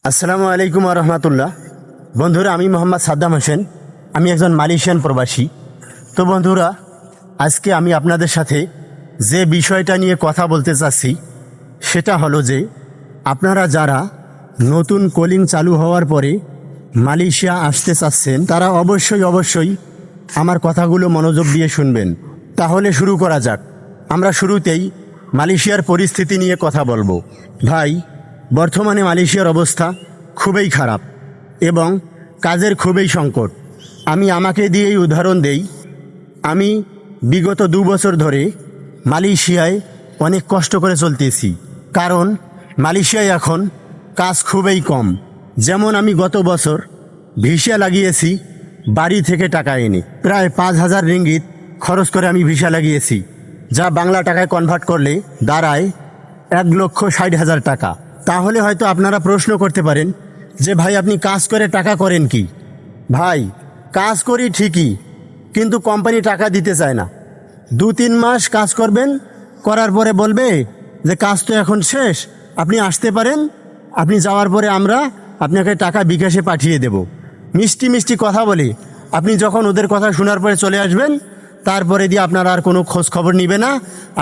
আসসালামু আলাইকুম রহমতুল্লাহ। বন্ধুরা, আমি মোহাম্মদ সাদ্দাম হোসেন। আমি একজন মালয়েশিয়ান প্রবাসী। তো বন্ধুরা, আজকে আমি আপনাদের সাথে যে বিষয়টা নিয়ে কথা বলতে চাচ্ছি সেটা হলো যে আপনারা যারা নতুন কলিং চালু হওয়ার পরে মালয়েশিয়া আসতে চাচ্ছেন তারা অবশ্যই আমার কথাগুলো মনোযোগ দিয়ে শুনবেন। তাহলে শুরু করা যাক। আমরা শুরুতেই মালয়েশিয়ার পরিস্থিতি নিয়ে কথা বলবো। ভাই, বর্তমানে মালয়েশিয়ার অবস্থা খুবই খারাপ এবং কাজের খুবই সংকট। আমি আমাকে দিয়েই উদাহরণ দেই। আমি বিগত 2 বছর ধরে মালয়েশিয়ায় অনেক কষ্ট করে চলতেছি, কারণ মালয়েশিয়ায় এখন কাজ খুবই কম। যেমন আমি গত বছর ভিসা লাগিয়েছি বাড়ি থেকে টাকা এনে, প্রায় 5,000 রিঙ্গিত খরচ করে আমি ভিসা লাগিয়েছি, যা বাংলা টাকায় কনভার্ট করলে দাঁড়ায় 1,60,000 টাকা। তাহলে হয়তো আপনারা প্রশ্ন করতে পারেন যে ভাই, আপনি কাজ করে টাকা করেন কি? ভাই, কাজ করি ঠিকই, কিন্তু কোম্পানি টাকা দিতে চায় না। 2-3 মাস কাজ করবেন, করার পরে বলবে যে কাজ তো এখন শেষ, আপনি আসতে পারেন। আপনি যাওয়ার পরে আমরা আপনাকে টাকা বিকাশে পাঠিয়ে দেব। মিষ্টি মিষ্টি কথা বলে আপনি যখন ওদের কথা শোনার পরে চলে আসবেন, তারপরে দিয়ে আপনার আর কোনো খোঁজ খবর নিবে না,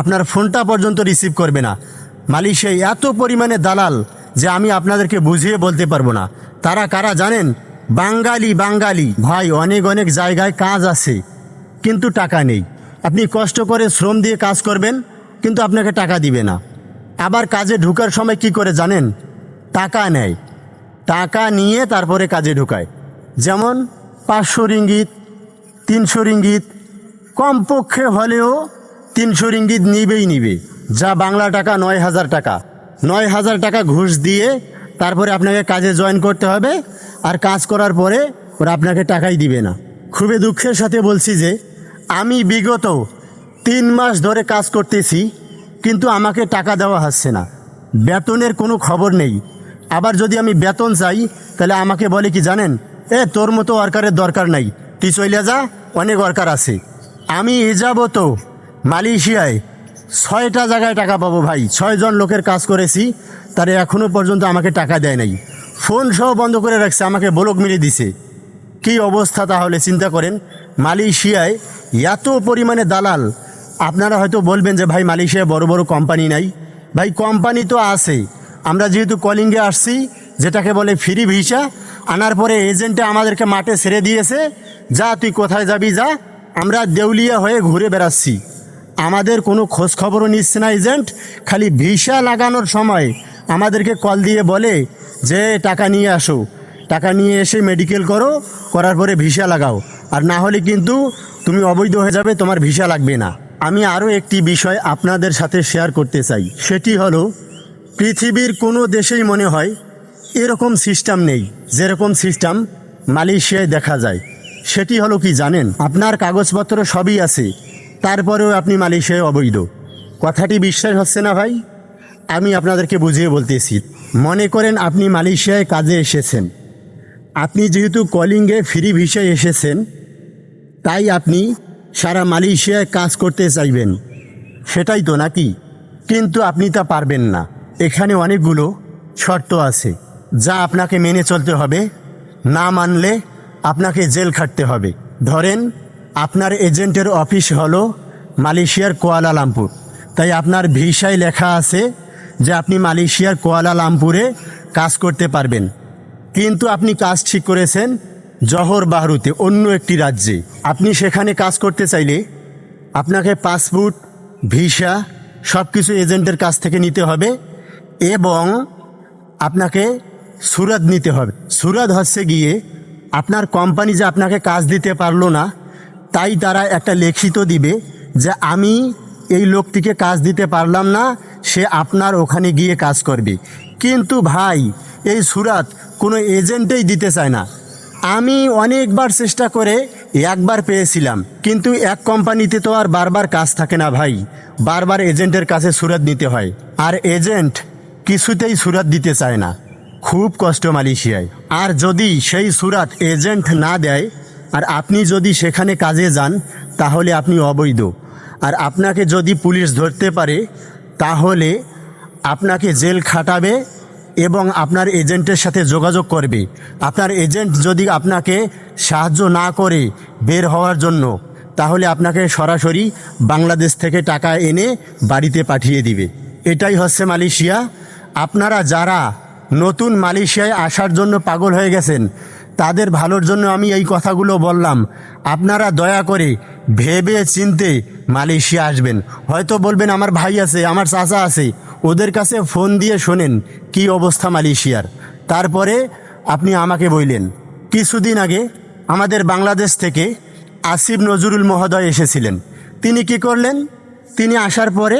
আপনার ফোনটা পর্যন্ত রিসিভ করবে না। মালয়েশিয়ায় এত পরিমাণে দালাল যে আমি আপনাদেরকে বুঝিয়ে বলতে পারবো না। তারা কারা জানেন? বাঙালি ভাই। অনেক জায়গায় কাজ আছে কিন্তু টাকা নেই। আপনি কষ্ট করে শ্রম দিয়ে কাজ করবেন কিন্তু আপনাকে টাকা দিবে না। আবার কাজে ঢোকার সময় কি করে জানেন? টাকা নেয়, টাকা নিয়ে তারপরে কাজে ঢোকায়। যেমন 500 রিঙ্গিত, 300 রিঙ্গিত, কমপক্ষে হলেও 300 রিঙ্গিত নিবে, যা বাংলা টাকা 9,000 টাকা। 9,000 টাকা ঘুষ দিয়ে তারপরে আপনাকে কাজে জয়েন করতে হবে, আর কাজ করার পরে ওরা আপনাকে টাকাই দিবে না। খুবই দুঃখের সাথে বলছি যে আমি বিগত 3 মাস ধরে কাজ করতেছি, কিন্তু আমাকে টাকা দেওয়া হচ্ছে না। বেতনের কোনো খবর নেই। আবার যদি আমি বেতন চাই তাহলে আমাকে বলে কি জানেন? তোর মতো ওয়ার্কারের দরকার নাই, তুই চলে যা, অনেক ওয়ার্কার আছে। আমি তো মালয়েশিয়ায় 6টা জায়গায় টাকা পাবো ভাই। 6 জন লোকের কাজ করেছি, তারা এখনও পর্যন্ত আমাকে টাকা দেয় নাই। ফোন সহ বন্ধ করে রাখছে, আমাকে ব্লক মেরে দিছে। কি অবস্থা তাহলে চিন্তা করেন। মালয়েশিয়ায় এত পরিমাণে দালাল। আপনারা হয়তো বলবেন যে ভাই, মালয়েশিয়ায় বড় বড় কোম্পানি নাই। ভাই, কোম্পানি তো আছে। আমরা যেহেতু কলিংয়ে আসছি, যেটাকে বলে ফ্রি ভিসা, আনার পরে এজেন্টে আমাদেরকে মাঠে ছেড়ে দিয়েছে, যা তুই কোথায় যাবি যা। আমরা দেউলিয়া হয়ে ঘুরে বেড়াচ্ছি, আমাদের কোনো খোঁজ খবরও নিচ্ছে না এজেন্ট। খালি ভিসা লাগানোর সময় আমাদেরকে কল দিয়ে বলে যে টাকা নিয়ে আসো, টাকা নিয়ে এসে মেডিকেল করো, করার পরে ভিসা লাগাও, আর না হলে কিন্তু তুমি অবৈধ হয়ে যাবে, তোমার ভিসা লাগবে না। আমি আরও একটি বিষয় আপনাদের সাথে শেয়ার করতে চাই। সেটি হলো, পৃথিবীর কোনো দেশেই মনে হয় এরকম সিস্টেম নেই যেরকম সিস্টেম মালয়েশিয়ায় দেখা যায়। সেটি হলো কি জানেন? আপনার কাগজপত্র সবই আছে, তারপরেও আপনি মালয়েশিয়ায় অবৈধ। কথাটি বিশ্বাস হচ্ছে না ভাই? আমি আপনাদেরকে বুঝিয়ে বলতেছি। মনে করেন আপনি মালয়েশিয়ায় কাজে এসেছেন। আপনি যেহেতু কলিংয়ে ফ্রি ভিসায় এসেছেন, তাই আপনি সারা মালয়েশিয়ায় কাজ করতে চাইবেন, সেটাই তো নাকি? কিন্তু আপনি তা পারবেন না। এখানে অনেকগুলো শর্ত আছে যা আপনাকে মেনে চলতে হবে, না মানলে আপনাকে জেল খাটতে হবে। ধরেন, আপনার এজেন্টের অফিস হলো মালয়েশিয়ার কুয়ালালামপুর, তাই আপনার ভিসায় লেখা আছে যে আপনি মালয়েশিয়ার কুয়ালালামপুরে কাজ করতে পারবেন। কিন্তু আপনি কাজ ঠিক করেছেন জহর বাহরুতে, অন্য একটি রাজ্যে। আপনি সেখানে কাজ করতে চাইলে আপনাকে পাসপোর্ট, ভিসা সব কিছু এজেন্টের কাছ থেকে নিতে হবে, এবং আপনাকে সুরাত নিতে হবে। সুরাত হচ্ছে গিয়ে আপনার কোম্পানি যে আপনাকে কাজ দিতে পারলো না, তাই তারা একটা লিখিত দিবে যে আমি এই লোকটিকে কাজ দিতে পারলাম না, সে আপনার ওখানে গিয়ে কাজ করবে। কিন্তু ভাই, এই সুরাত কোনো এজেন্টেই দিতে চায় না। আমি অনেকবার চেষ্টা করে একবার পেয়েছিলাম, কিন্তু এক কোম্পানিতে তো আর বারবার কাজ থাকে না ভাই, বারবার এজেন্টের কাছে সুরাত নিতে হয়, আর এজেন্ট কিছুতেই সুরাত দিতে চায় না। খুব কষ্ট মালয়েশিয়ায়। আর যদি সেই সুরাত এজেন্ট না দেয়, আর আপনি যদি সেখানে কাজে যান, তাহলে আপনি অবৈধ। আর আপনাকে যদি পুলিশ ধরতে পারে, তাহলে আপনাকে জেল খাটাবে এবং আপনার এজেন্টের সাথে যোগাযোগ করবে। আপনার এজেন্ট যদি আপনাকে সাহায্য না করে বের হওয়ার জন্য, তাহলে আপনাকে সরাসরি বাংলাদেশ থেকে টাকা এনে বাড়িতে পাঠিয়ে দিবে। এটাই হচ্ছে মালয়েশিয়া। আপনারা যারা নতুন মালয়েশিয়ায় আসার জন্য পাগল হয়ে গেছেন, তাদের ভালোর জন্য আমি এই কথাগুলো বললাম। আপনারা দয়া করে ভেবে চিনতে মালয়েশিয়া আসবেন। হয়তো বলবেন আমার ভাই আছে, আমার চাচা আছে, ওদের কাছে ফোন দিয়ে শোনেন কি অবস্থা মালয়েশিয়ার, তারপরে আপনি আমাকে বললেন। কিছুদিন আগে আমাদের বাংলাদেশ থেকে আসিফ নজরুল মহোদয় এসেছিলেন। তিনি কি করলেন? তিনি আসার পরে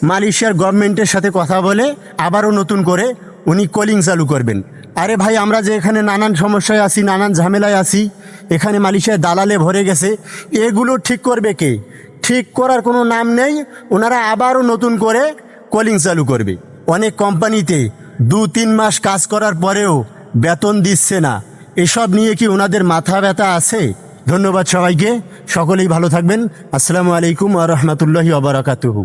মালয়েশিয়ার গভর্নমেন্টের সাথে কথা বলে আবারও নতুন করে উনি কলিং চালু করবেন। আরে ভাই, আমরা যে এখানে নানান সমস্যায় আছি, নানান ঝামেলায় আছি, এখানে মালয়েশিয়ায় দালালে ভরে গেছে, এগুলো ঠিক করবে কে? ঠিক করার কোনো নাম নেই। ওনারা আবারও নতুন করে কলিং চালু করবে। অনেক কোম্পানিতে 2-3 মাস কাজ করার পরেও বেতন দিচ্ছে না। এসব নিয়ে কি ওনাদের মাথা ব্যথা আছে? ধন্যবাদ সবাইকে। সকলেই ভালো থাকবেন। আসসালামু আলাইকুম ওয়া রাহমাতুল্লাহি ওয়া বারাকাতুহু।